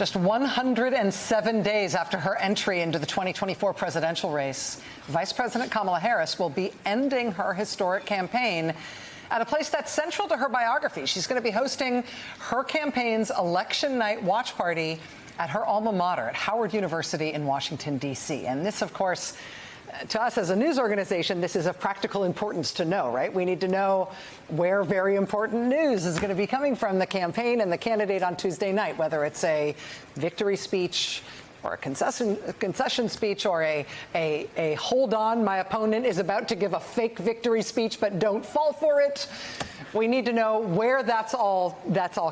Just 107 days after her entry into the 2024 presidential race, Vice President Kamala Harris will be ending her historic campaign at a place that's central to her biography. She's going to be hosting her campaign's election night watch party at her alma mater at Howard University in Washington, D.C. And this, of course, to us as a news organization, this is of practical importance to know, right? We need to know where very important news is going to be coming from the campaign and the candidate on Tuesday night, whether it's a victory speech or a concession speech or a hold on, my opponent is about to give a fake victory speech, but don't fall for it. We need to know where that's all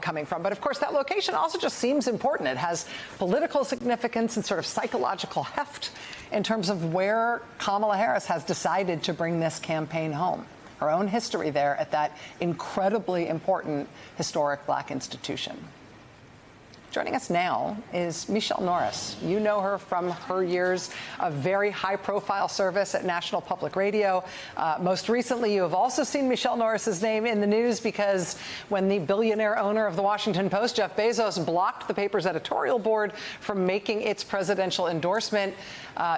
coming from. But of course, that location also just seems important. It has political significance and sort of psychological heft in terms of where Kamala Harris has decided to bring this campaign home. Her own history there at that incredibly important historic Black institution. Joining us now is Michele Norris. You know her from her years of very high-profile service at National Public Radio. Most recently, you have also seen Michele Norris's name in the news because when the billionaire owner of the Washington Post, Jeff Bezos, blocked the paper's editorial board from making its presidential endorsement,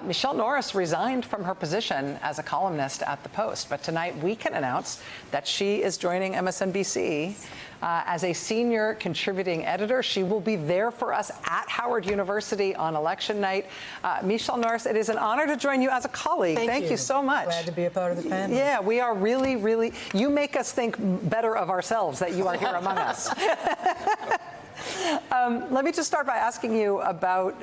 Michele Norris resigned from her position as a columnist at the Post. But tonight, we can announce that she is joining MSNBC as a senior contributing editor. She will be there for us at Howard University on election night. Michele Norris, it is an honor to join you as a colleague. Thank you so much. Glad to be a part of the family. Yeah, we are really, really, you make us think better of ourselves that you are here among us. Let me just start by asking you about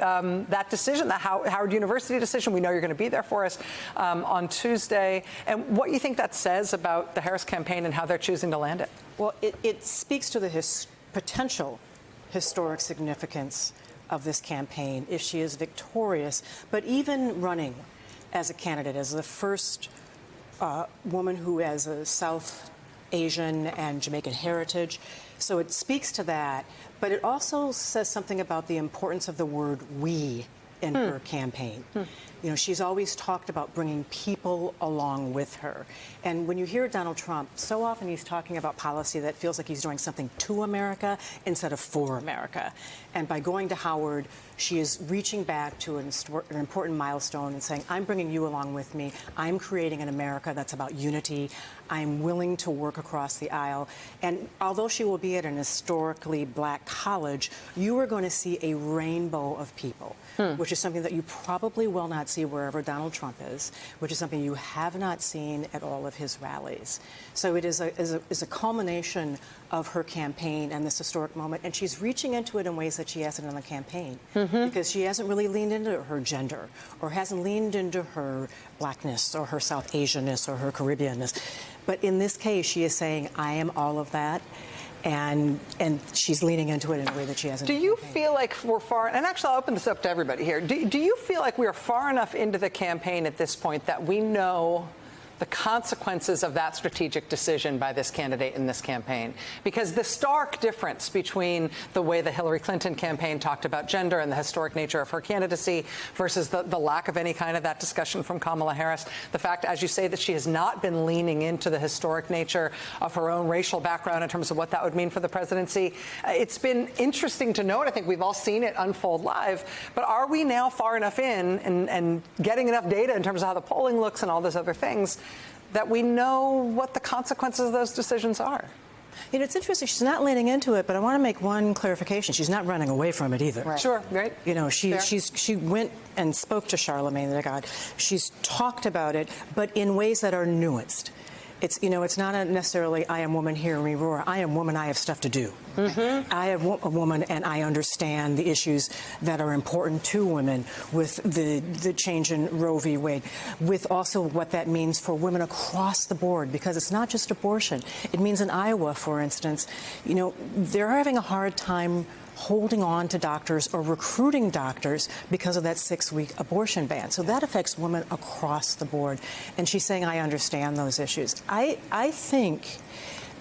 that decision, the Howard University decision. We know you're going to be there for us on Tuesday, and what you think that says about the Harris campaign and how they're choosing to land it. Well, it speaks to the potential historic significance of this campaign if she is victorious. But even running as a candidate, as the first woman who has a South Asian and Jamaican heritage, so it speaks to that. But it also says something about the importance of the word "we" in her campaign. You know, she's always talked about bringing people along with her. And when you hear Donald Trump, so often he's talking about policy that feels like he's doing something to America instead of for America. And by going to Howard, she is reaching back to an important milestone and saying, I'm bringing you along with me. I'm creating an America that's about unity. I'm willing to work across the aisle. And although she will be at an historically Black college, you are going to see a rainbow of people, which is something that you probably will not see wherever Donald Trump is, which is something you have not seen at all of his rallies. So it is a culmination of her campaign and this historic moment, and she's reaching into it in ways that she hasn't in the campaign, because she hasn't really leaned into her gender, or hasn't leaned into her Blackness, or her South Asianness, or her Caribbeanness. But in this case, she is saying, I am all of that. And she's leaning into it in a way that she hasn't. Do you feel like we're far, and actually I'll open this up to everybody here, do you feel like we are far enough into the campaign at this point that we know the consequences of that strategic decision by this candidate in this campaign? Because the stark difference between the way the Hillary Clinton campaign talked about gender and the historic nature of her candidacy versus the lack of any kind of that discussion from Kamala Harris, the fact, as you say, that she has not been leaning into the historic nature of her own racial background in terms of what that would mean for the presidency, it's been interesting to note. I think we've all seen it unfold live, but are we now far enough in and getting enough data in terms of how the polling looks and all those other things that we know what the consequences of those decisions are? You know, it's interesting. She's not leaning into it, but I want to make one clarification. She's not running away from it either. Right. Sure, right. You know, she went and spoke to Charlemagne the God. She's talked about it, but in ways that are nuanced. It's, you know, it's not necessarily, I am woman, hear me roar. I am woman, I have stuff to do. I am a woman, and I understand the issues that are important to women with the change in Roe v. Wade, with also what that means for women across the board, because it's not just abortion. It means in Iowa, for instance, you know, they're having a hard time holding on to doctors or recruiting doctors because of that 6-week abortion ban. So that affects women across the board. And she's saying, I understand those issues. I think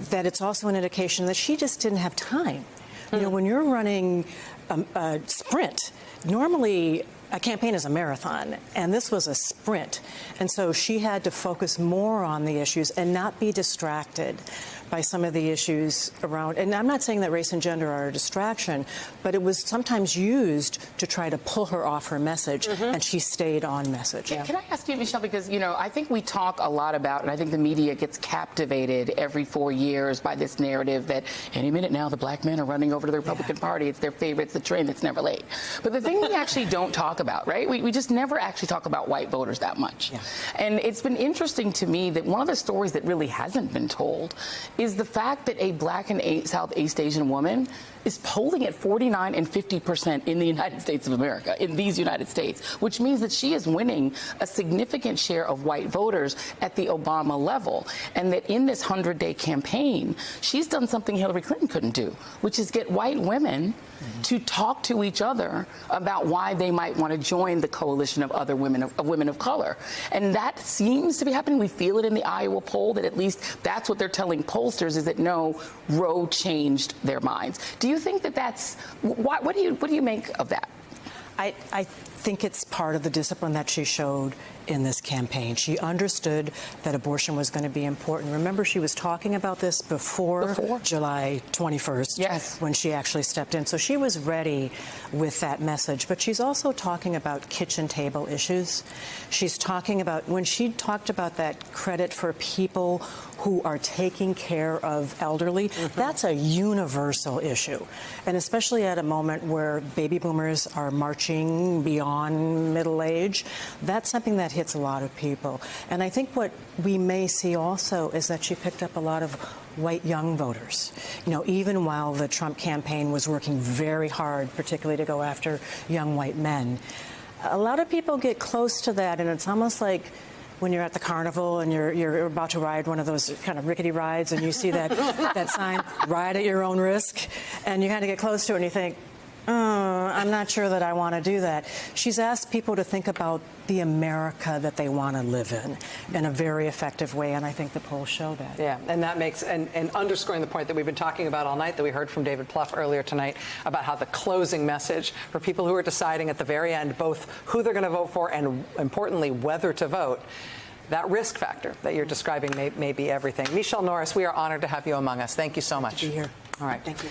that it's also an indication that she just didn't have time. You know, when you're running a sprint, normally a campaign is a marathon, and this was a sprint. And so she had to focus more on the issues and not be distracted by some of the issues around. And I'm not saying that race and gender are a distraction, but it was sometimes used to try to pull her off her message, and she stayed on message. Can I ask you, Michelle, because, you know, I think we talk a lot about, and I think the media gets captivated every 4 years by this narrative that any minute now the black men are running over to the Republican Party. It's their favorite, it's the train that's never late. But the thing we actually don't talk about, right? We just never actually talk about white voters that much. Yeah. And it's been interesting to me that one of the stories that really hasn't been told is the fact that a black and Southeast Asian woman is polling at 49 and 50% in the United States of America, in these United States, which means that she is winning a significant share of white voters at the Obama level. And that in this 100-day campaign, she's done something Hillary Clinton couldn't do, which is get white women to talk to each other about why they might want to join the coalition of other women of color. And that seems to be happening. We feel it in the Iowa poll that at least that's what they're telling pollsters, is that no, Roe changed their minds. Do you think that that's what do you make of that? I think it's part of the discipline that she showed in this campaign. She understood that abortion was going to be important. Remember, she was talking about this before July 21st, yes, when she actually stepped in. So she was ready with that message. But she's also talking about kitchen table issues. She's talking about, when she talked about that credit for people who are taking care of elderly, that's a universal issue. And especially at a moment where baby boomers are marching beyond middle age, that's something that hits a lot of people. And I think what we may see also is that she picked up a lot of white young voters. You know, even while the Trump campaign was working very hard, particularly to go after young white men, a lot of people get close to that, and it's almost like when you're at the carnival and you're about to ride one of those kind of rickety rides and you see that, that sign, ride at your own risk, and you kind of get close to it and you think, I'm not sure that I want to do that. She's asked people to think about the America that they want to live in a very effective way, and I think the polls show that. Yeah, and that makes, and underscoring the point that we've been talking about all night, that we heard from David Plouffe earlier tonight, about how the closing message for people who are deciding at the very end both who they're going to vote for and, importantly, whether to vote, that risk factor that you're describing may be everything. Michelle Norris, we are honored to have you among us. Thank you so much. Good to be here. All right. Thank you.